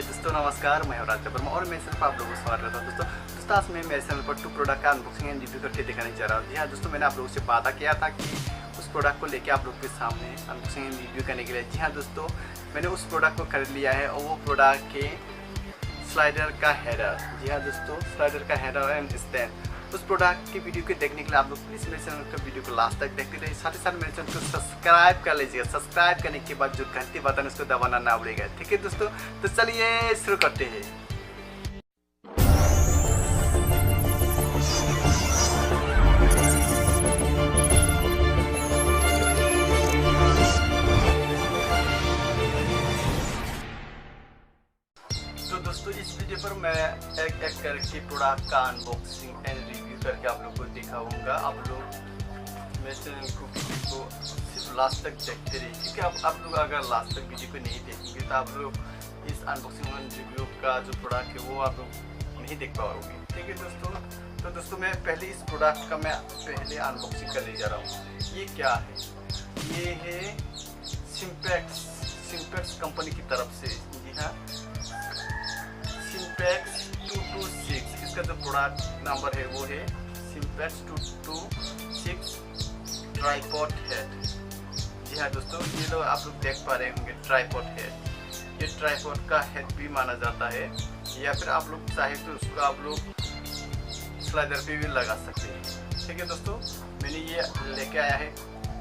दोस्तों नमस्कार, मैं हूं राज वर्मा और मैं सिर्फ आप लोगों को स्वागत करता हूं। दोस्तों आज मैं मेरे चैनल पर 2 प्रोडक्ट का अनबॉक्सिंग एंड रिव्यू करके दिखाने जा रहा हूं। जी हाँ दोस्तों, मैंने आप लोगों से वादा किया था कि उस प्रोडक्ट को लेके आप लोगों के सामने अनबॉक्सिंग एंड रिव्यू करने के लिए। जी हाँ दोस्तों, मैंने उस प्रोडक्ट को खरीद लिया है और वो प्रोडक्ट के स्लाइडर का हेडर। जी हाँ दोस्तों, स्लाइडर का हेडर एंड स्टैंड। उस प्रोडक्ट की वीडियो को देखने के लिए आप लोग प्लीज़ मेरे चैनल का वीडियो को लास्ट तक देखते रहिए। साथ ही साथ मेरे चैनल को सब्सक्राइब कर लीजिएगा। सब्सक्राइब करने के बाद जो घंटी बटन उसको दबाना ना भूलिएगा, ठीक है दोस्तों। तो चलिए शुरू करते हैं। तो दोस्तों इस वीडियो पर मैं एक एक करके प्रोडक्ट का अनबॉक्सिंग एंड रिव्यू करके आप लोग को दिखाऊंगा। आप लोग मेरे चैनल को वीडियो को सिर्फ लास्ट तक देखते रहिए, क्योंकि आप लोग अगर लास्ट तक वीडियो को नहीं देखेंगे तो आप लोग इस अनबॉक्सिंग एंड रिव्यू का जो प्रोडक्ट है वो आप लोग नहीं देख पाओगे, ठीक है दोस्तों। तो दोस्तों मैं पहले इस प्रोडक्ट का मैं पहले अनबॉक्सिंग करने जा रहा हूँ। ये क्या है? ये है सिम्पेक्स कंपनी की तरफ से। जी हाँ, सिम्पेक्स 226 इसका जो प्रोडक्ट नंबर है वो है सिम्पेक्स 226 ट्राइपॉड हेड। जी हाँ दोस्तों, ये लोग आप लोग देख पा रहे होंगे ट्राइपॉड हेड। ये ट्राइपॉड का हेड भी माना जाता है, या फिर आप लोग चाहे तो उसको आप लोग स्लाइडर पे भी लगा सकते हैं, ठीक है दोस्तों। मैंने ये लेके आया है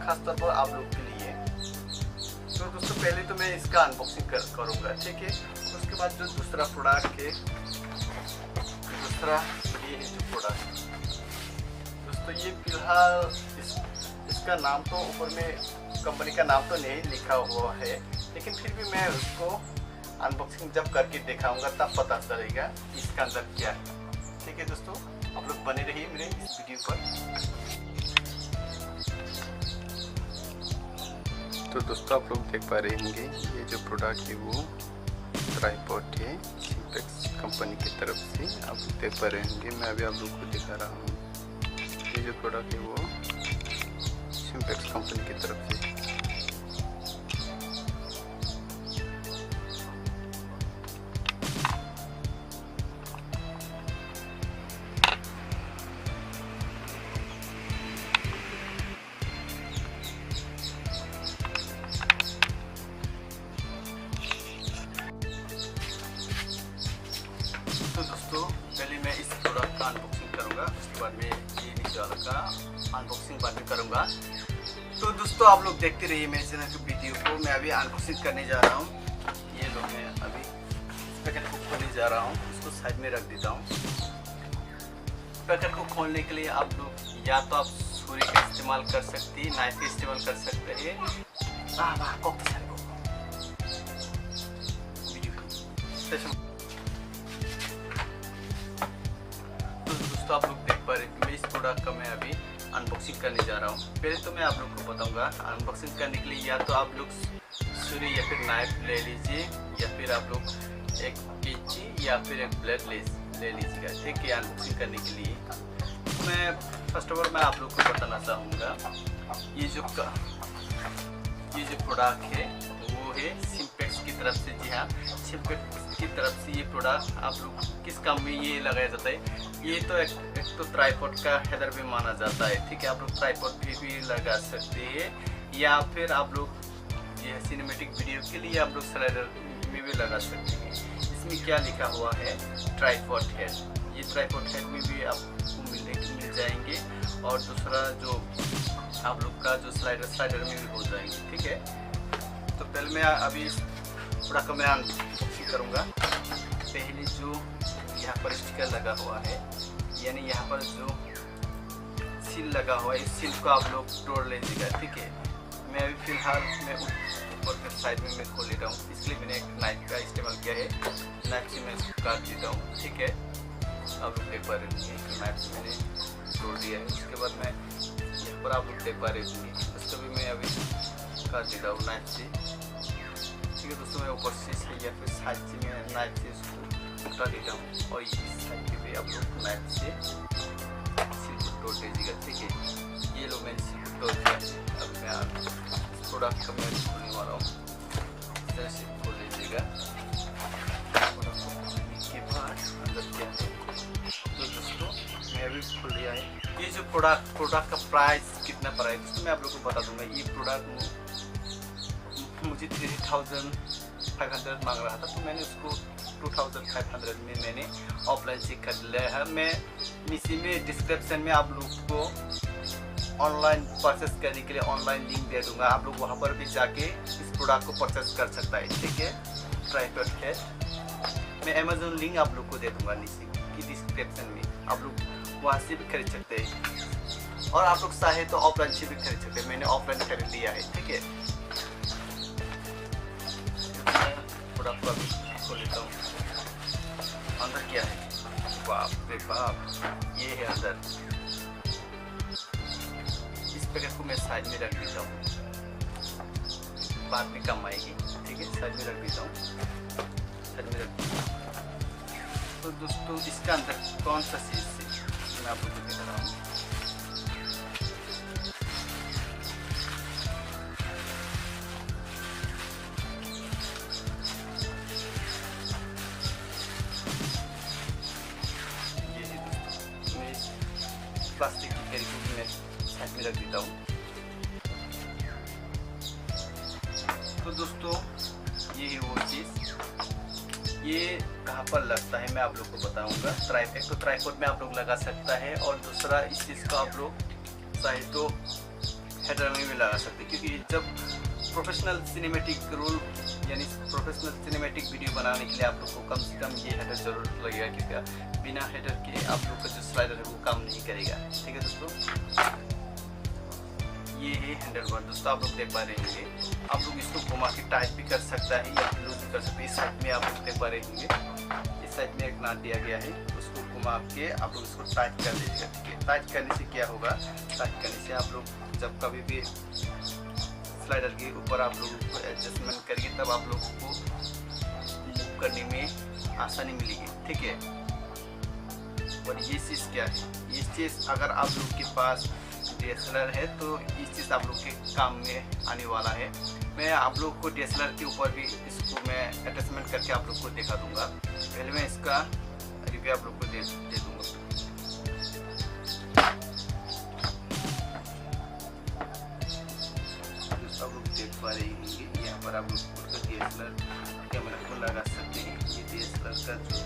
खास तौर पर आप लोग के लिए। तो दोस्तों पहले तो मैं इसका अनबॉक्सिंग करूँगा, ठीक है। उसके बाद जो दूसरा प्रोडक्ट है, ये है जो प्रोडक्ट दोस्तों, ये फिलहाल इसका नाम तो ऊपर में कंपनी का नाम तो नहीं लिखा हुआ है, लेकिन फिर भी मैं उसको अनबॉक्सिंग जब करके दिखाऊंगा तब पता चलेगा इसका अंदर क्या है, ठीक है दोस्तों। आप लोग बने रहिए मेरे इस वीडियो पर। तो दोस्तों आप लोग देख पा रहे होंगे ये जो प्रोडक्ट है वो ट्राइपॉड है सिम्पेक्स कंपनी की तरफ से। आप लोग देख पा रहे होंगे, मैं अभी आप लोग को दिखा रहा हूँ। ये जो प्रोडक्ट है वो सिम्पेक्स कंपनी की तरफ से। तो दोस्तों पहले मैं इस प्रोडक्ट का अनबॉक्सिंग करूंगा, उसके बाद मैं ये नीचे वाला का अनबॉक्सिंग बाद में करूंगा। तो दोस्तों आप लोग देखते रहिए मेरे चैनल की वीडियो को। मैं अभी अनबॉक्सिंग करने जा रहा हूँ। ये लो, मैं अभी पैकेट को खोलने जा रहा हूँ, इसको साइड में रख देता हूँ। पैकेट को खोलने के लिए आप लोग या तो आप छुरी का इस्तेमाल कर सकते हैं, नाइफ का इस्तेमाल कर सकते हैं। तो आप लोग देख पा रहे हैं मैं इस प्रोडक्ट का मैं अभी अनबॉक्सिंग करने जा रहा हूँ। पहले तो मैं आप लोग को बताऊंगा अनबॉक्सिंग करने के लिए या तो आप लोग छुरी या फिर नाइफ ले लीजिए, या फिर आप लोग एक कैंची या फिर एक ब्लेड ले लीजिएगा, ठीक है। अनबॉक्सिंग करने के लिए मैं फर्स्ट ऑफ ऑल मैं आप लोग को बताना चाहूँगा ये जो प्रोडक्ट है वो है सिम्पेक्स की तरफ से। जी हाँ, सिम्पेक्स की तरफ से ये प्रोडक्ट आप लोग किस काम में ये लगाया जाता है? ये तो एक तो ट्राइपॉड का हेडर भी माना जाता है, ठीक है। आप लोग ट्राइपॉड पे भी लगा सकते हैं, या फिर आप लोग ये सिनेमेटिक वीडियो के लिए आप लोग स्लाइडर में भी लगा सकते हैं। इसमें क्या लिखा हुआ है? Tripod head. ये ट्राइपॉड हेड में भी आपको मिल जाएंगे, और दूसरा जो आप लोग का जो स्लाइडर में भी हो जाएंगे, ठीक है। तो पहले मैं अभी इस प्रोडक्ट को मैं अनबॉक्सिंग करूँगा। पहले जो यहाँ पर स्टिकर लगा हुआ है, यानी यहाँ पर जो सील लगा हुआ है, इस सील को आप लोग तोड़ लीजिएगा, ठीक है। मैं अभी फिलहाल मैं ऊपर के साइड में मैं खोल लेता हूँ, इसलिए मैंने एक नाइफ का इस्तेमाल किया है। नाइफ से मैं इसको काट देता हूँ, ठीक है। आप लोग देख पा रहे होंगे नाइफ से मैंने तोड़ दिया है। उसके बाद मैं यहाँ पर आप लोग देख पा रहे होंगे, उसको भी मैं अभी काट देता हूँ नाइफ से, ठीक है दोस्तों। मैं ऊपर से या फिर साइड से मैं नाइफ से इसको काट देता हूँ, और इस साइड पे भी आप लोग नाइफ से सील को तोड़ दीजिएगा, ठीक है। ये लो मैंने सील को तोड़ दिया। अब मैं प्रोडक्ट का मैं खोलने वाला हूँ, इस तरह से खोल लीजिएगा। प्रोडक्ट का प्राइस कितना पड़ा है दोस्तों मैं आप लोग को बता दूंगा। ये प्रोडक्ट मुझे 3500 मांग रहा था, तो मैंने उसको 2500 में मैंने ऑफलाइन से खरीद लिया है। मैं नीचे में डिस्क्रिप्शन में आप लोग को ऑनलाइन परचेस करने के लिए ऑनलाइन लिंक दे दूंगा, आप लोग वहाँ पर भी जाके इस प्रोडक्ट को परचेस कर सकता है, ठीक है। ट्राइपॉड है, मैं अमेजोन लिंक आप लोग को दे दूंगा नीचे की डिस्क्रिप्शन में, आप लोग वहाँ से भी खरीद सकते हैं और आप लोग चाहे तो ऑफलाइन से भी खरीद सकते हैं। मैंने ऑफलाइन खरीद लिया है, ठीक है। प्रोडक्ट को अभी खोल लेता हूँ। अंदर क्या है, बाप रे बाप, ये है अंदर। इस पैकेट को मैं साइड में रख देता हूँ, बाद में कम आएगी, ठीक है। साइड में रख देता हूँ, साइड में रख देता हूँ। तो दोस्तों इसका अंदर कौन सा चीज़ है मैं आप लोगों को दिखा रहा हूँ। ये है दोस्तों, मैं प्लास्टिक की कैरी को भी मैं साइड में रख देता हूँ। तो दोस्तों ये है वो चीज़, ये कहाँ पर लगता है मैं आप लोग को बताऊंगा। एक तो ट्राइपॉड में आप लोग लगा सकता है और दूसरा इस चीज़ को आप लोग चाहे तो हेडर में भी लगा सकते हैं, क्योंकि जब प्रोफेशनल सिनेमैटिक रोल यानी प्रोफेशनल सिनेमैटिक वीडियो बनाने के लिए आप लोग को कम से कम ये हेडर जरूर लगेगा, क्योंकि बिना हेडर के आप लोग का जो स्लाइडर है वो काम नहीं करेगा, ठीक है दोस्तों। ये है हैंडल बार दोस्तों, आप लोग देख पा रहे होंगे। आप लोग इसको घुमा के टाइट भी कर सकता है या लूज भी कर सकते हैं। इस साइड में आप लोग देख पा रहे होंगे, इस साइड में एक नाट दिया गया है, उसको घुमा के आप लोग इसको टाइट कर दीजिएगा, ठीक है। टाइट करने से क्या होगा, टाइट करने से आप लोग जब कभी भी स्लाइडर के ऊपर आप लोगों को एडजस्टमेंट करिए तब आप लोगों को मूव करने में आसानी मिलेगी, ठीक है। और ये चीज़ क्या है, ये चीज़ अगर आप लोग के पास DSLR है तो इस चीज़ आप लोग के काम में आने वाला है। मैं आप लोग को DSLR के ऊपर भी इसको मैं अटैचमेंट करके आप लोग को दिखा दूंगा। पहले मैं इसका रिव्यू आप लोग को दे दूंगा। आप लोग देख पा रहे होंगे, यहाँ पर आप लोग उसका DSLR कैमरा को लगा सकते हैं। ये DSLR का जो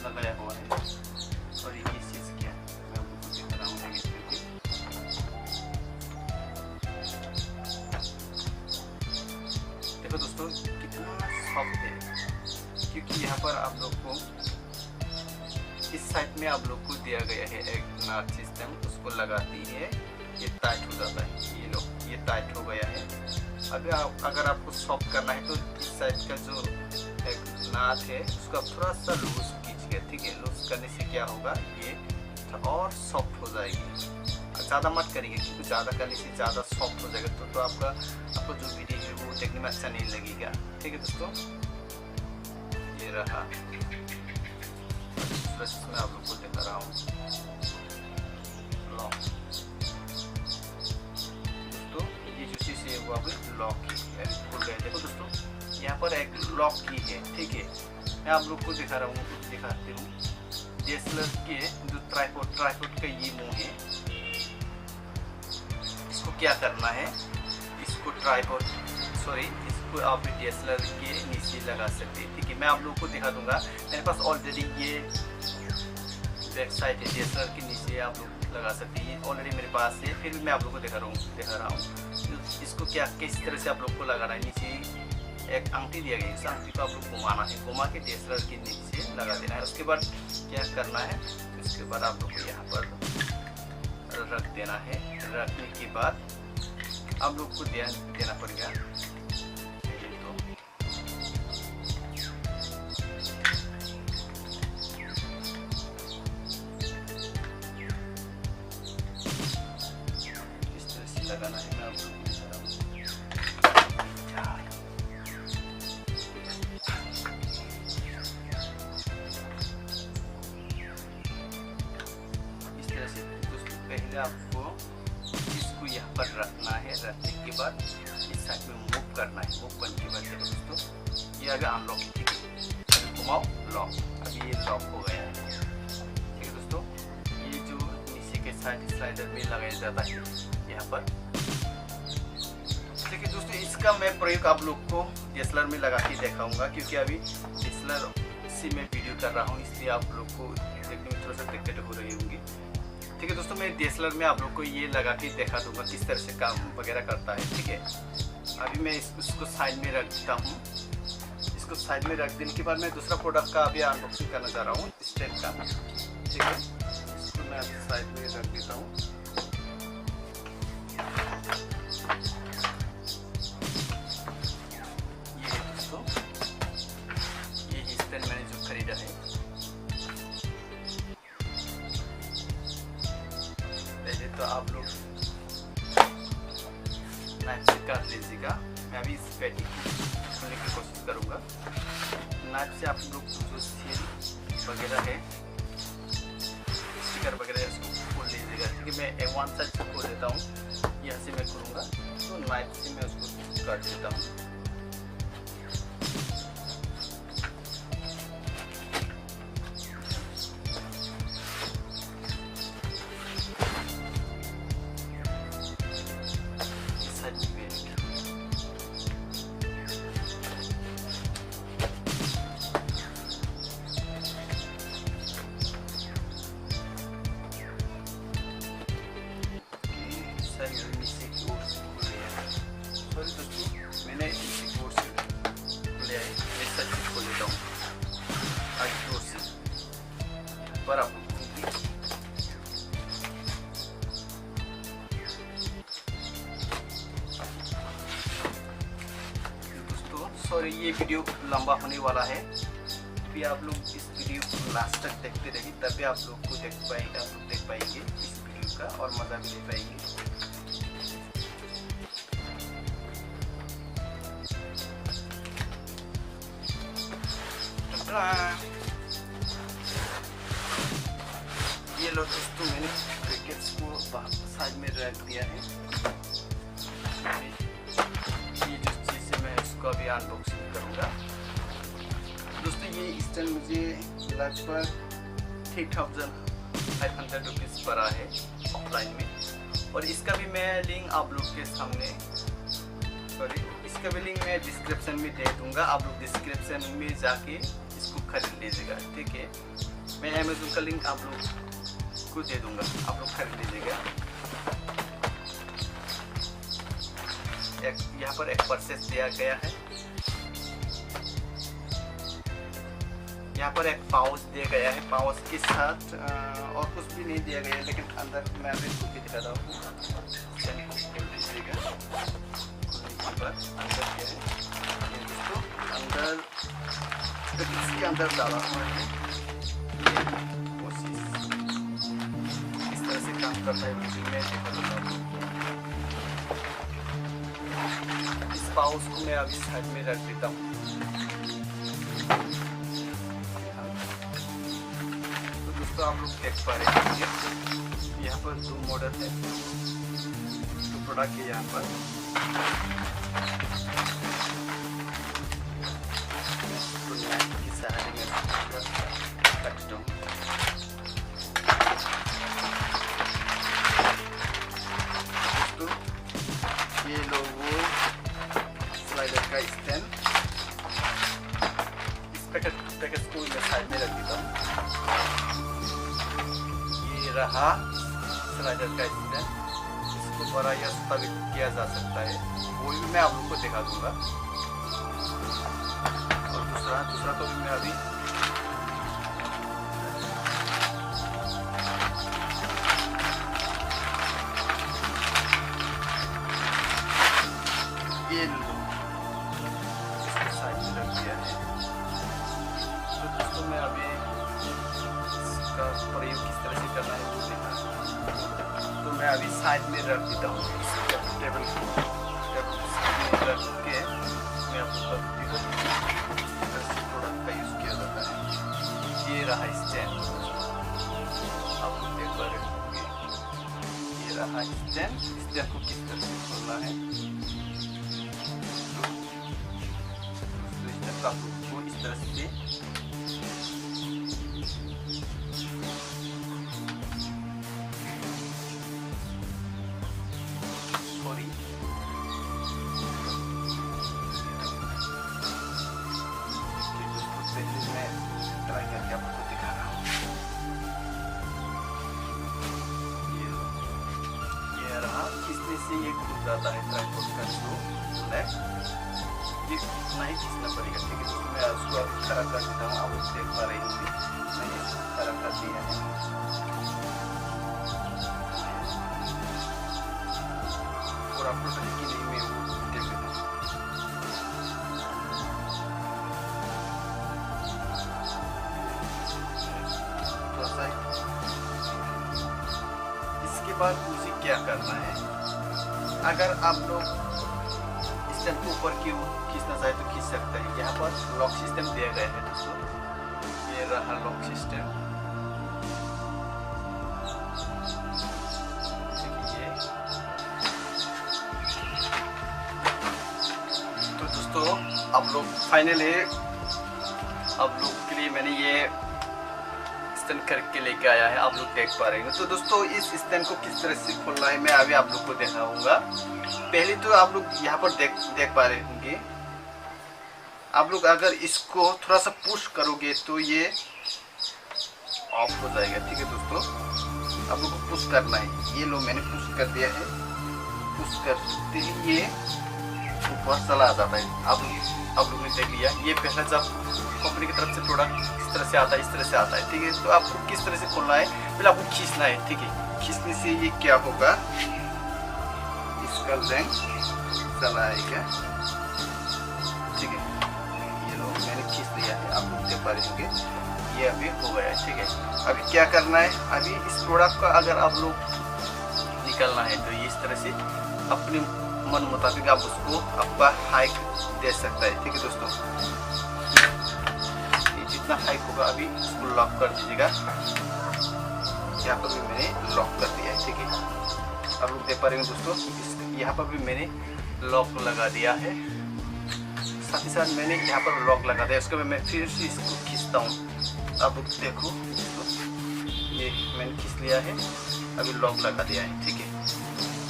लगाया हुआ है। और ये चीज़ क्या है मैं आपको दिखा रहा हूँ। देखो दोस्तों कितना सॉफ्ट है, क्योंकि यहाँ पर आप लोग को इस साइड में आप लोग को दिया गया है एक नाट सिस्टम, उसको लगाती है, ये टाइट हो जाता है। ये लो, ये टाइट हो गया है। अगर आपको सॉफ्ट करना है तो इस साइड का जो एक नाट है उसका थोड़ा सा लूज कीजिएगा, ठीक है। लूज करने से क्या होगा, ये और सॉफ्ट हो जाएगी। ज़्यादा मत करिए, क्योंकि ज़्यादा करने से ज़्यादा सॉफ्ट हो जाएगा तो आपको जो वीडियो है वो देखने में अच्छा नहीं लगेगा, ठीक है दोस्तों। ये रहा, मैं आप लोग को दिखा रहा हूँ। लॉक दोस्तों, ये जो चीज़ है वो आप लॉक की खुल गया। देखो दोस्तों यहाँ पर एक लॉक की है, ठीक है। मैं आप लोग को दिखाती हूँ। DSLR के जो ट्राइपॉड का ये मुंह है, इसको क्या करना है, इसको इसको आप DSLR के नीचे लगा सकते हैं, ठीक है। मैं आप लोग को दिखा दूंगा। मेरे पास ऑलरेडी ये बैक साइड है, DSLR के नीचे आप लोग लगा सकते हैं, ऑलरेडी मेरे पास है। फिर भी मैं आप लोग को दिखा रहा हूँ। इसको क्या किस तरह से आप लोग को लगाना है, नीचे एक अंगूठी दिया गया है, इस अंगूठी को आप लोग घुमाना है, घुमा के DSLR के नीचे लगा देना है। उसके बाद क्या करना है, उसके बाद आप लोग को यहाँ पर रख देना है। रखने के बाद आप लोग को ध्यान देना पड़ेगा। इस तरह से लगाना है, मैं आप लोग को बता रहा हूँ। पहले आपको इस इसको यहाँ पर रखना है। रखने के बाद इस साइड में मूव करना है। मूव करने के बाद देखो दोस्तों ये अभी अनलॉक है, ठीक है। अभी घुमाओ, लॉक। अभी ये लॉक हो गया है, ठीक है दोस्तों। ये जो नीचे के साइड स्लाइडर में लगाया जाता है यहाँ पर, ठीक है दोस्तों। इसका मैं प्रयोग आप लोग को DSLR में लगा के दिखाऊंगा, क्योंकि अभी DSLR से मैं वीडियो कर रहा हूँ, इसलिए आप लोग को देखने में थोड़ा सा दिक्कत हो रही होंगी, ठीक है दोस्तों। मैं DSLR में आप लोग को ये लगा के दिखा दूंगा किस तरह से काम वगैरह करता है, ठीक है। अभी मैं इसको साइड में रख देता हूँ। इसको साइड में रख देने के बाद मैं दूसरा प्रोडक्ट का अभी अनबॉक्सिंग करना चाह रहा हूँ, स्टैंड का, ठीक है। इसको मैं अभी साइड में रख देता हूँ। ये है दोस्तों, ये स्टैंड मैंने जो खरीदा है। पहले तो आप लोग नाइफ से काट लीजिएगा। मैं अभी इस पैटी को खोलने की कोशिश करूँगा। नाइफ से आप लोग जो सील वगैरह है, स्टिकर वगैरह है, उसको खोल लीजिएगा, ठीक है। मैं वन साइड से खोल देता हूँ, यहाँ से मैं खोलूँगा, तो नाइफ से मैं उसको काट देता हूँ। सॉरी दोस्तों, मैंने नीचे की ओर से खोले है, मैं सच से खोल लेता हूँ आगे की ओर से पर आप दोस्तों। सॉरी, ये वीडियो लंबा होने वाला है, भी आप लोग इस वीडियो को लास्ट तक देखते रहिए, तभी आप लोग को देख पाएंगे, आप लोग देख पाएंगे इस वीडियो का और मज़ा भी ले पाएंगे। ये लो दोस्तों, मैंने पैकेट्स को साइड में रख दिया है। ये जो चीज़ है मैं इसको अभी अनबॉक्सिंग करूँगा दोस्तों। ये स्टैंड मुझे लगभग 3500 रुपीज़ पड़ा है ऑफलाइन में, और इसका भी मैं लिंक आप लोग के सामने, सॉरी, इसका भी लिंक मैं डिस्क्रिप्शन में दे दूँगा। आप लोग डिस्क्रिप्शन में जाके इसको खरीद लीजिएगा, ठीक है। मैं अमेज़न का लिंक आप लोग को दे दूँगा, आप लोग खरीद लीजिएगा। यहाँ पर एक परचेस दिया गया है, यहाँ पर एक पाउच दिया गया है। पाउच के साथ और कुछ भी नहीं दिया गया है, लेकिन अंदर मैं अभी खुद भी दिखा रहा हूँ। अंदर क्या है दोस्तों, अंदर इसके अंदर डाला हुआ है। कोशिश इस तरह से काम करता है, मुझे मैं दिखा देता हूँ। इस पाउच को मैं अभी साइड में रख देता हूँ। तो दोस्तों आप लोग देख पा रहे हैं, यहाँ पर 2 मॉडल है, 2 प्रोडक्ट है यहाँ पर। ये लोगो स्लाइडर का स्टैंड, इस पैकेट को मैं साइड में रख देता हूँ। ये रहा स्लाइडर का स्टैंड, इसको बड़ा या छोटा भी किया जा सकता है, वो भी मैं आप लोग को दिखा दूंगा। और दूसरा तो भी मैं अभी ये इसको साइड में रख दिया है। तो दोस्तों मैं अभी इसका प्रयोग किस तरह से करना है वो देखा, तो मैं अभी साइड में रख देता हूँ। टेबल में रख के मैं आपको प्रोडक्ट का यूज़ किया जाता है। ये रहा स्टैंड, आप लोग देख पा रहे होंगे, ये रहा स्टैंड को किस तरह से खोलना है। तो स्टैंड का आपको इस तरह से से ये खुल जाता है ट्राइपॉड का जो लेग, ये इतना ही खींचना पड़ेगा। ठीक है दोस्तों, मैं उसको खड़ा कर देता हूँ, आप लोग देख पा रहे होंगे मैंने इसको खड़ा कर दिया है। और आपको सही कि नहीं मैं वो देख लेता हूँ। इसके बाद मुझे क्या करना है, अगर आप लोग स्टैंड को ऊपर की ओर खींचना चाहे तो खींच सकते हैं। यहाँ पर लॉक सिस्टम दिया गया है दोस्तों, ये रहा लॉक सिस्टम। तो दोस्तों आप लोग फाइनली आप लोग के लिए मैंने ये स्टैंड करके लेके आया है, आप लोग देख पा रहे हैं। तो दोस्तों इस स्टैंड को किस तरह से खोलना है मैं अभी आप लोग को दिखाऊंगा। पहले तो आप लोग यहाँ पर देख पा रहे होंगे, आप लोग अगर इसको थोड़ा सा पुश करोगे तो ये ऑफ हो जाएगा। ठीक है दोस्तों, आप लोग को पुश करना है। ये लो मैंने पुश कर दिया है, पुश करते ही ये ऊपर चला जाता है। आप लोग ने देख लिया, ये पहला जब कंपनी की तरफ से प्रोडक्ट इस तरह से आता है, इस तरह से आता है। ठीक है, तो आपको किस तरह से खोलना है, पहले आपको खींचना है। ठीक है, खींचने से ये क्या होगा, इसका लेंथ चला आएगा। ठीक है, ये लो मैंने खींच लिया है, आप लोग देख पा रहे होंगे ये अभी हो गया है। ठीक है, अभी क्या करना है, अभी इस प्रोडक्ट का अगर आप लोग निकालना है तो ये इस तरह से अपने मन मुताबिक आप उसको आपका हाइक दे सकता है। ठीक है दोस्तों, ये जितना हाइक होगा अभी इसको लॉक कर दीजिएगा। यहाँ पर भी मैंने लॉक कर दिया है। ठीक है, आप लोग देख पा रहे हैं दोस्तों, यहाँ पर भी मैंने लॉक लगा दिया है। साथ ही साथ मैंने यहाँ पर लॉक लगा दिया, उसके बाद मैं फिर से इसको खींचता हूँ। आप लोग देखो ये मैंने खींच लिया है, अभी लॉक लगा दिया है। ठीक है,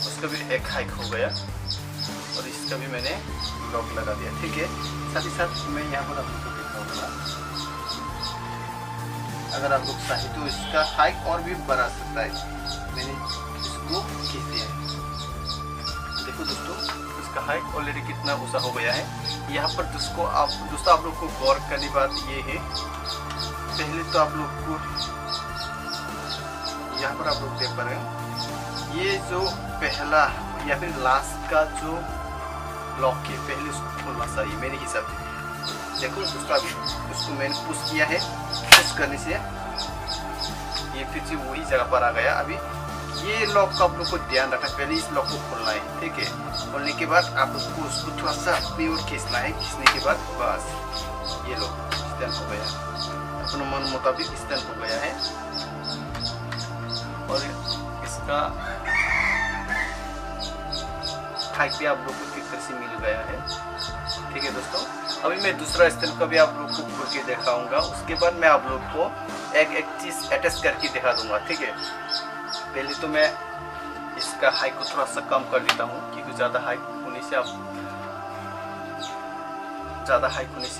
उसका भी एक हाइक हो गया और इसका भी मैंने लॉक लगा दिया। ठीक है, साथ ही साथ मैं यहाँ पर आप लोग को दिखाऊंगा, अगर आप लोग चाहे तो इसका हाइक और भी बढ़ा सकता है। मैंने इसको खींच दिया है, देखो दोस्तों इसका हाइक ऑलरेडी कितना ऊंचा हो गया है। यहाँ पर दोस्तों आप लोग को गौर करने बात ये है, पहले तो आप लोग को यहाँ पर आप लोग देख पा रहे हैं, ये जो पहला या फिर लास्ट का जो लॉक है पहले उसको खोलना चाहिए मेरे हिसाब से। देखो दोस्तों अभी उसको मैंने पुश किया है, पुश करने से ये फिर से वही जगह पर आ गया। अभी ये लॉक का आप लोग को ध्यान रखना, पहले इस लॉक को खोलना है। ठीक है, खोलने के बाद आप उसको थोड़ा सा अपनी ओर खींचना है। खींचने के बाद बस ये लो स्टैंड हो गया, अपने मन मुताबिक स्टैंड हो गया है। और इसका हाइट भी आप लोग को किस तरह से मिल गया है। ठीक है दोस्तों, अभी मैं दूसरा स्टैंड का भी आप लोग को खोल के दिखाऊंगा, उसके बाद मैं आप लोग को एक चीज अटैच करके दिखा दूंगा। ठीक है, पहले तो मैं इसका हाइट को थोड़ा सा कम कर देता हूँ, क्योंकि ज़्यादा हाइट होने से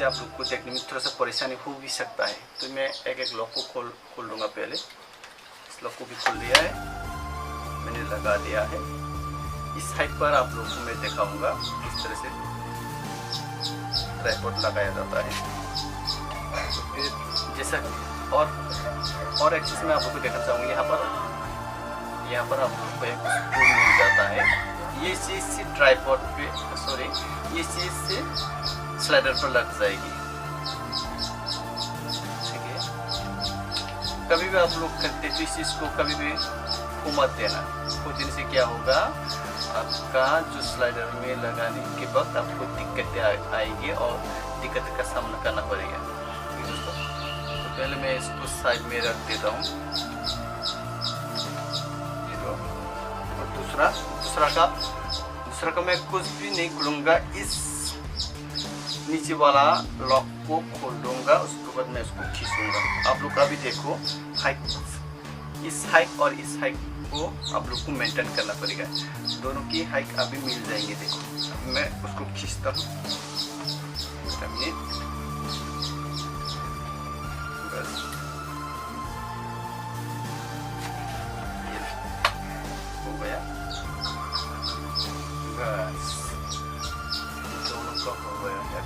आप लोग को देखने में थोड़ा सा परेशानी हो भी सकता है। तो मैं एक लॉक को खोल दूंगा। पहले इस लॉक को भी खोल दिया है, मैंने लगा दिया है। इस हाइट पर आप लोगों को मैं दिखाऊंगा किस तरह से ट्राइपॉड लगाया जाता है। तो फिर जैसा और एक चीज़ मैं आप लोगों को देखना चाहूँगी, यहाँ पर आप लोगों को एक स्क्रू मिल जाता है। ये चीज़ से ट्राइपॉड पे ये चीज़ से स्लाइडर पर लग जाएगी। ठीक है, कभी भी आप लोग करते तो इस चीज़ को कभी भी मत देना, खो देने से क्या होगा, आपका जो स्लाइडर में लगाने के वक्त आपको दिक्कतें आएगी और दिक्कत का सामना करना पड़ेगा। दोस्तों तो पहले मैं इसको साइड में रख देता हूँ। दूसरा का मैं कुछ भी नहीं खोलूँगा। इस नीचे वाला लॉक को खोल दूँगा, उसके बाद मैं इसको खींचूँगा। आप लोग अभी देखो हाइट, इस हाइट और इस हाइट को आप लोग को मेंटेन करना पड़ेगा। दोनों की हाइट अभी मिल जाएंगे। देखो अब मैं उसको खींचता हूँ, बस ये हो गया, बस दोनों का हो गया है।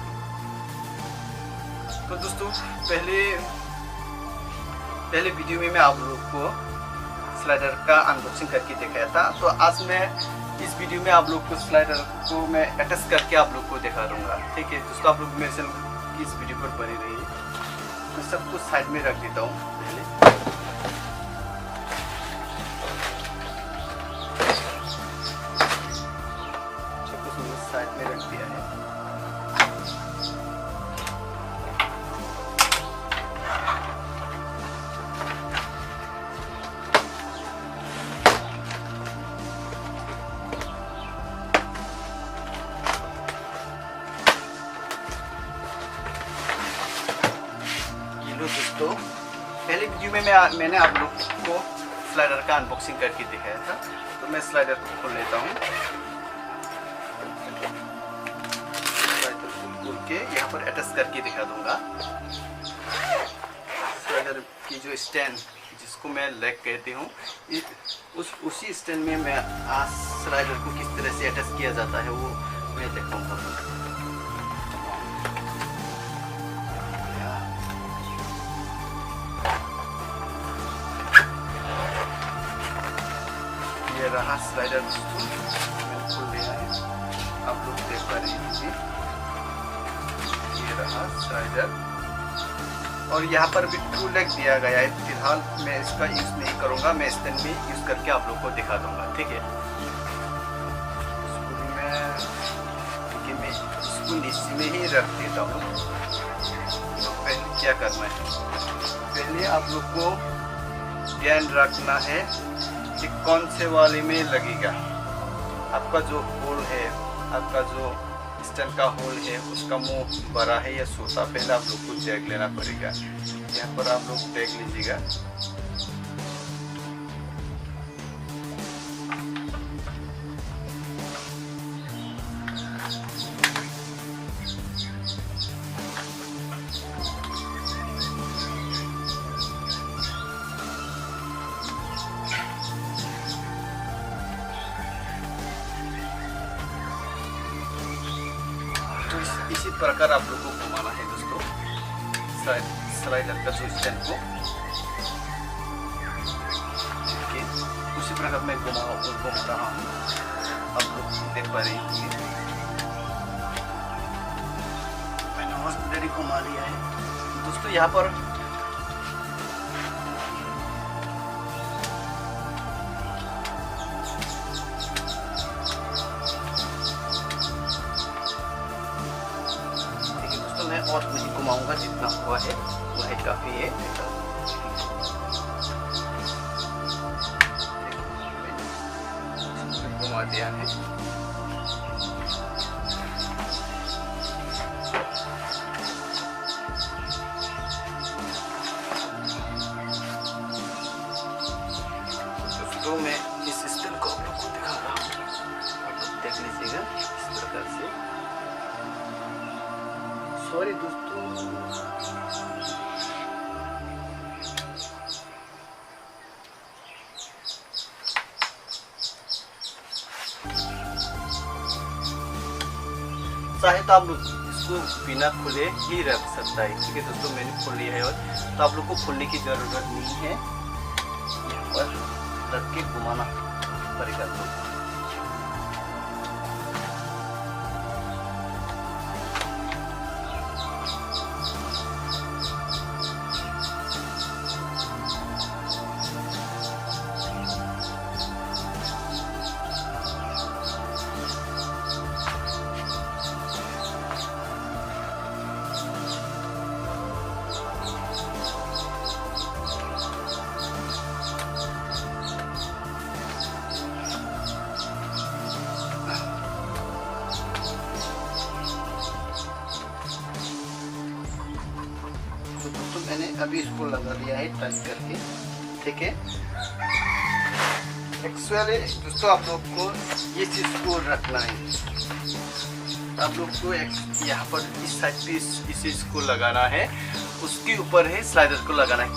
तो दोस्तों पहले वीडियो में मैं आप लोग को स्लाइडर का अनबॉक्सिंग करके दिखाया था। तो आज मैं इस वीडियो में आप लोग को स्लाइडर को मैं अटैच करके आप लोग को दिखा दूंगा। ठीक है दोस्तों, आप लोग मेरे से इस वीडियो पर बने रहिए। मैं सब कुछ साइड में रख देता हूँ पहले। सब कुछ मैंने साइड में रख दिया है। दोस्तों पहले वीडियो में मैंने आप लोग को स्लाइडर का अनबॉक्सिंग करके दिखाया था। तो मैं स्लाइडर को खोल लेता हूँ। स्लाइडर को खोल के यहाँ पर अटैच करके दिखा दूंगा। स्लाइडर की जो स्टैंड जिसको मैं लेग कहती हूँ, उसी स्टैंड में मैं आज स्लाइडर को किस तरह से अटैच किया जाता है वो मैं दिखाऊंगा। ये रहा स्लाइडर दोस्तों, मैंने खोल दिया है, आप लोग देख पा रहे हैं। ये रहा स्लाइडर और यहाँ पर भी टू लेग दिया गया है। फिलहाल मैं इसका यूज़ नहीं करूँगा, मैं स्टैंड में यूज़ करके आप लोग को दिखा दूँगा। ठीक है, मैं इसको नीचे में ही रख देता हूँ। तो पहले क्या करना है, पहले आप लोग को ध्यान रखना है कि कौन से वाले में लगेगा। आपका जो होल है, आपका जो स्टैंड का होल है, उसका मुंह बड़ा है या छोटा, पहले आप लोग को देख लेना पड़ेगा। यहाँ पर आप लोग देख लीजिएगा। तो इसी प्रकार आप लोगों को घुमाना है दोस्तों, स्लाइडर का जो स्टैंड को। उसी प्रकार मैं घुमा रहा हूँ, आप लोग देख पा रहे हैं। मैंने ऑलरेडी घुमा लिया है दोस्तों। यहाँ पर मैं और नहीं घुमाऊंगा, जितना हुआ है वह काफी है। घुमा दिया है। दोस्तों मैं इस स्टाइल को आप लोग को दिखा रहा हूँ, आप लोग देख लीजिएगा इस प्रकार से। सॉरी दोस्तों, चाहे तो आप लोग इसको बिना खुले ही रख सकता है। ठीक है दोस्तों, मैंने खोल लिया है और तो आप लोग को खोलने की जरूरत नहीं है, यहाँ पर रख के घुमाना पड़ेगा। तो अभी इसको लगा दिया है टाइट करके, ठीक है। एक्चुअली दोस्तों आप लोग को ये चीज़ को रखना है, आप लोग को यहाँ पर इस साइड पे इस चीज़ को लगाना है, उसके ऊपर है स्लाइडर को लगाना है।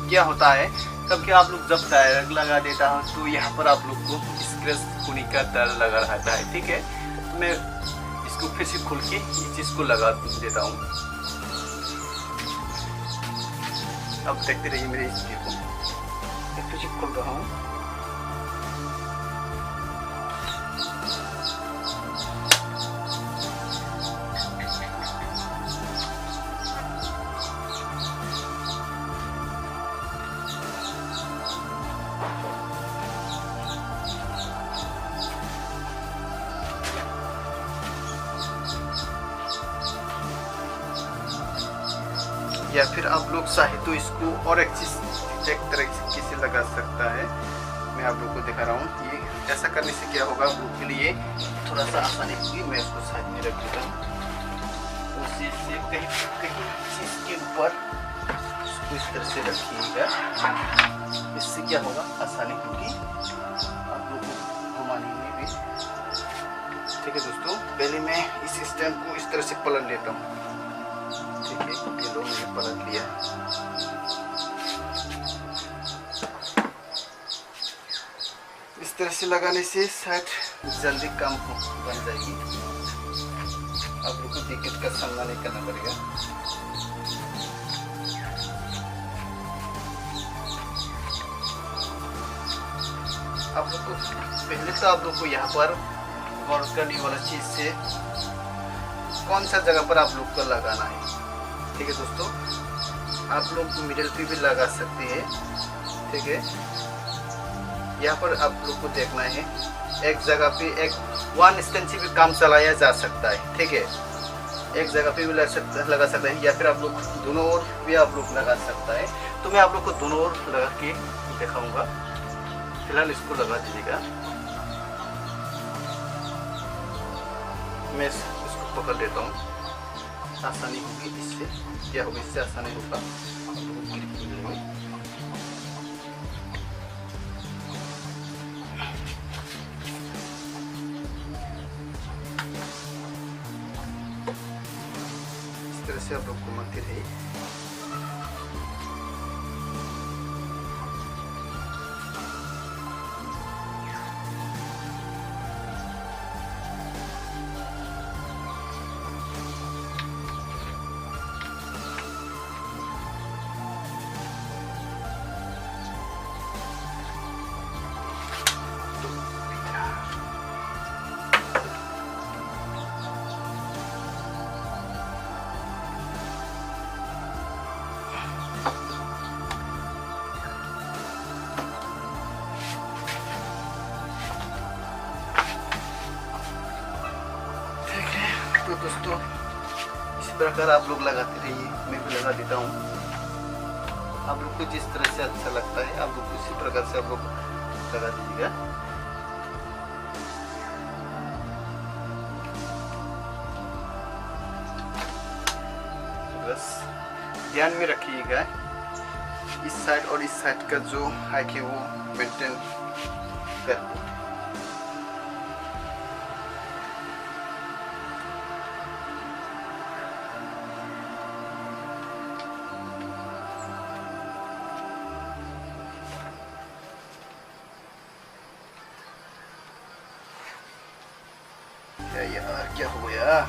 क्या होता है कभी आप लोग जब डायरेक्ट लगा देता हो तो यहाँ पर आप लोग को स्क्रैच होने का डर लगा रहता है, ठीक है। तो मैं इसको फिर से खोल के इस चीज़ को लगा देता हूँ। अब देखते रहिए मेरे इस वीडियो को। फिर से खोल रहा हूँ। या फिर आप लोग चाहे तो इसको और एक तरीके से लगा सकता है। मैं आप लोग को दिखा रहा हूँ। ये ऐसा करने से क्या होगा, आप लोग के लिए थोड़ा सा आसानी होगी। मैं इसको साइड में रख देता हूँ। उस चीज़ से कहीं चीज़ के ऊपर इसको इस तरह से रखिएगा, इससे क्या होगा, आसानी होगी आप लोग को घुमाने में भी, ठीक है दोस्तों। पहले मैं इस स्टैम्प को इस तरह से पलट लेता हूँ, ठीक है। ये लो मैंने पलट लिया। इस तरह से लगाने से शायद जल्दी काम बन जाएगी, आप लोग को दिक्कत का सामना नहीं करना पड़ेगा। आप लोग को पहले तो आप लोग को यहाँ पर गौर करने वाला चीज से कौन सा जगह पर आप लोग को लगाना है, ठीक है दोस्तों। आप लोग मिडिल पे भी लगा सकते हैं, ठीक है। यहाँ पर आप लोग को देखना है, एक जगह पे एक वन स्टैंड से भी काम चलाया जा सकता है, ठीक है। एक जगह पे भी लगा सकता है, या फिर आप लोग दोनों ओर भी आप लोग लगा सकता है। तो मैं आप लोग को दोनों ओर लगा के दिखाऊंगा। फिलहाल इसको लगा दीजिएगा। मैं इसको पकड़ लेता हूँ, आसानी होगी। इससे क्या होगा, इससे आसानी होगा इस तरह से आप लोग घुमाते रहिए। तो दोस्तों इसी प्रकार आप लोग लगाते रहिए, मैं भी लगा देता हूँ। आप लोग को जिस तरह से अच्छा लगता है आप लोग इसी प्रकार से आप लोग लगा दीजिएगा। बस ध्यान में रखिएगा, इस साइड और इस साइड का जो हाइट है वो मेंटेन कर। यार क्या हो गया,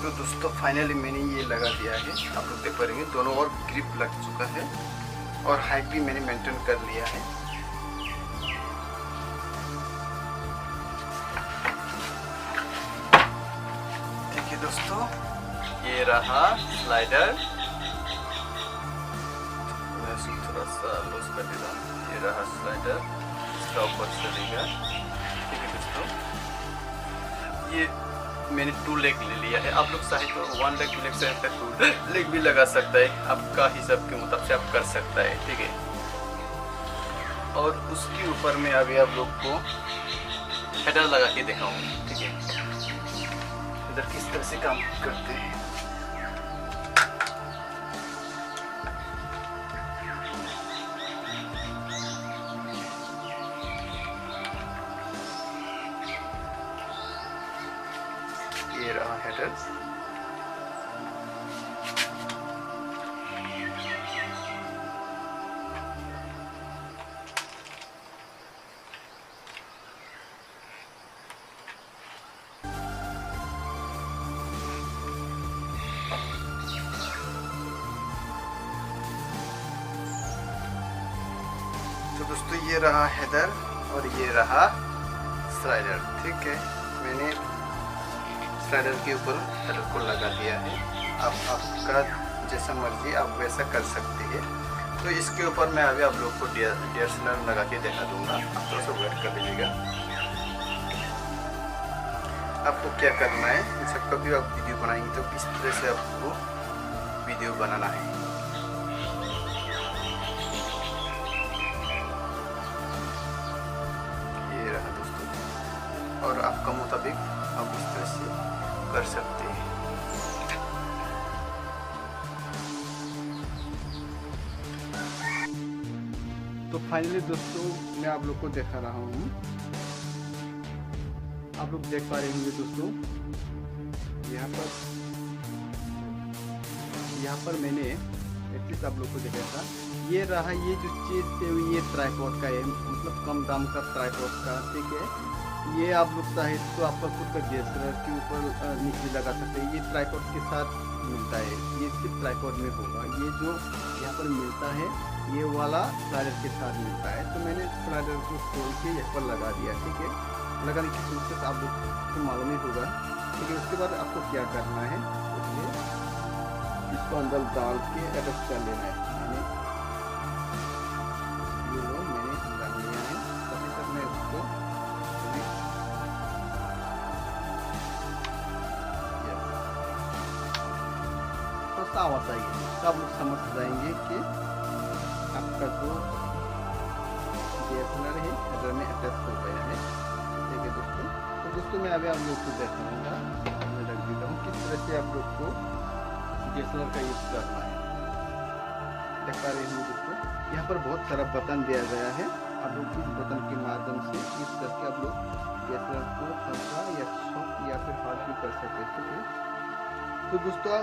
तो दोस्तों फाइनली मैंने ये लगा दिया है, आप लोग देख पाएंगे दोनों और ग्रिप लग चुका है और हाइट भी मैंने मेंटेन कर लिया है। देखिए दोस्तों, ये रहा स्लाइडर, मैं इसको थोड़ा सा लूज कर देता हूँ। ये रहा स्लाइडर, इसका ऊपर चलेगा। ठीक है दोस्तों, ये मैंने 2 लेग ले लिया है। आप लोग चाहे तो 1 लेग 2 लेग से 2 लेग भी लगा सकता है, आपका हिसाब के मुताबिक से आप कर सकता है। ठीक है, और उसके ऊपर में अभी आप लोग को हेडर लगा के दिखाऊंगा। ठीक है, हेडर किस तरह से काम करते हैं। ये रहा हेडर, तो दोस्तों ये रहा हेडर और ये रहा स्लाइडर। ठीक है, मैंने स्लाइडर के ऊपर हेडर को लगा दिया है। आप आपका जैसा मर्जी आप वैसा कर सकते हैं। तो इसके ऊपर मैं अभी आप लोग को DSLR लगा के दिखा दूंगा, आप थोड़ा सा वेट कर लीजिएगा। आपको क्या करना है, जब कभी आप वीडियो बनाएंगे तो इस तरह से आपको वीडियो बनाना है। ये रहा दोस्तों, और आपका मुताबिक आप इस तरह से कर सकते हैं। तो फाइनली दोस्तों मैं आप लोग को दिखा रहा हूँ, आप लोग देख पा रहे होंगे दोस्तों। यहाँ पर मैंने एटलीस्ट आप लोग को दिखाया था। ये रहा, ये जो चीज है ये ट्राइपॉड का है, मतलब कम दाम का ट्राइपॉड का। ठीक है, ये आप लोग चाहे तो आपका खुद का DSLR के ऊपर नीचे लगा सकते हैं। ये ट्राइपॉड के साथ मिलता है, ये सिर्फ ट्राइपॉड में होगा। ये जो यहाँ पर मिलता है ये वाला स्लाइडर के साथ मिलता है। तो मैंने स्लाइडर को खोल के यहाँ पर लगा दिया। ठीक है, लगाने की प्रोसेस आप लोग को मालूम ही होगा। ठीक है, उसके बाद आपको क्या करना है, इसको अंदर डाल के अटैच कर लेना है। मैंने डाल लिया है, तभी तक मैं उसको आवाज आएगी तो आप लोग समझ जाएंगे कि आपका जो DSLR है हेडर में अटैच हो गया है। ठीक है दोस्तों, तो दोस्तों मैं अभी आप लोग को दिखाऊंगा, मैं रख देता हूँ किस तरह से आप लोग को DSLR का यूज करना है। देख पा रहे हैं दोस्तों, यहाँ पर बहुत सारा बटन दिया गया है। आप लोग इस बटन के माध्यम से इस करके आप लोग DSLR को हल्का या सॉफ्ट या फिर हार्ड भी कर सकते हैं। ठीक है, तो दोस्तों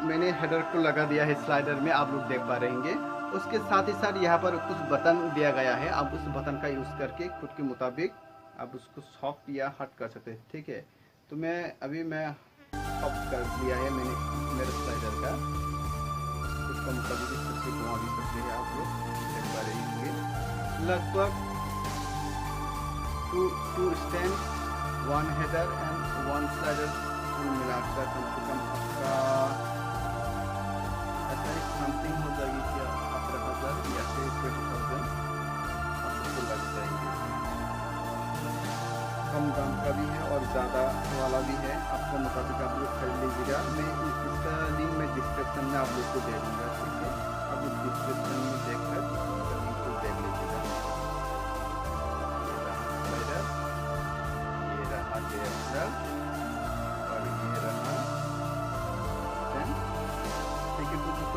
मैंने हेडर को लगा दिया है स्लाइडर में, आप लोग देख पा रहे होंगे। उसके साथ ही साथ यहाँ पर कुछ बटन दिया गया है, आप उस बटन का यूज़ करके खुद के मुताबिक आप उसको सॉफ्ट या हार्ड कर सकते हैं। ठीक है, तो मैं सॉफ्ट कर दिया है मैंने मेरे स्लाइडर का, उसका मुताबिक इस तरह से घुमा भी सकते हैं। आप लोग देख पा रहे होंगे लगभग 2 स्टैंड 1 हेडर एंड 1 स्लाइडर मिलाकर कम से कम आपका ऐसा ही समथिंग हो जाएगी कि 18,000 या फिर 20,000 आपको लग जाएंगे। कम दाम का भी है और ज़्यादा वाला भी है, आपको मुताबिक आप लोग खरीद लीजिएगा। मैं इसका लिंक मैं डिस्क्रिप्शन में आप लोग को दे दूँगा। ठीक है, आप लोग डिस्क्रिप्शन में देखकर इसका लिंक को देख लीजिएगा। ये रहा DSLR,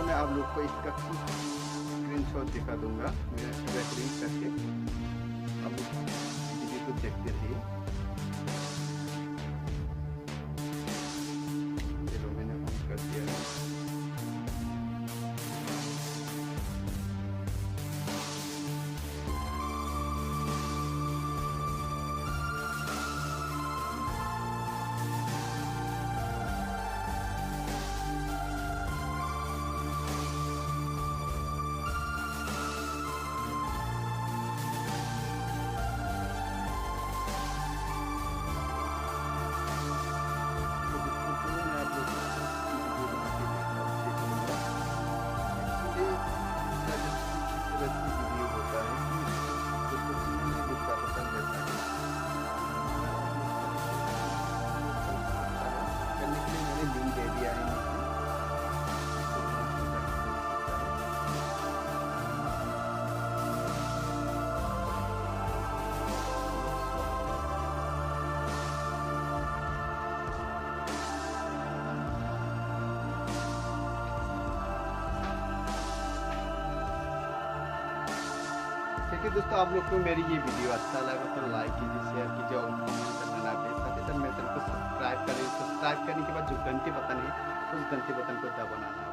मैं आप लोग को इसका स्क्रीनशॉट दिखा दूंगा, मैं रिकॉर्डिंग करके आप लोग वीडियो को देखते रहिए। चलो मैंने ऑन कर दिया है। कि दोस्तों आप लोग को मेरी ये वीडियो अच्छा लगा तो लाइक कीजिए, शेयर कीजिए और कमेंट करना ना भूलिए। साथ ही साथ मेरे चैनल को सब्सक्राइब करें। सब्सक्राइब करने के बाद जो घंटी बटन है उस घंटी बटन को दबाना ना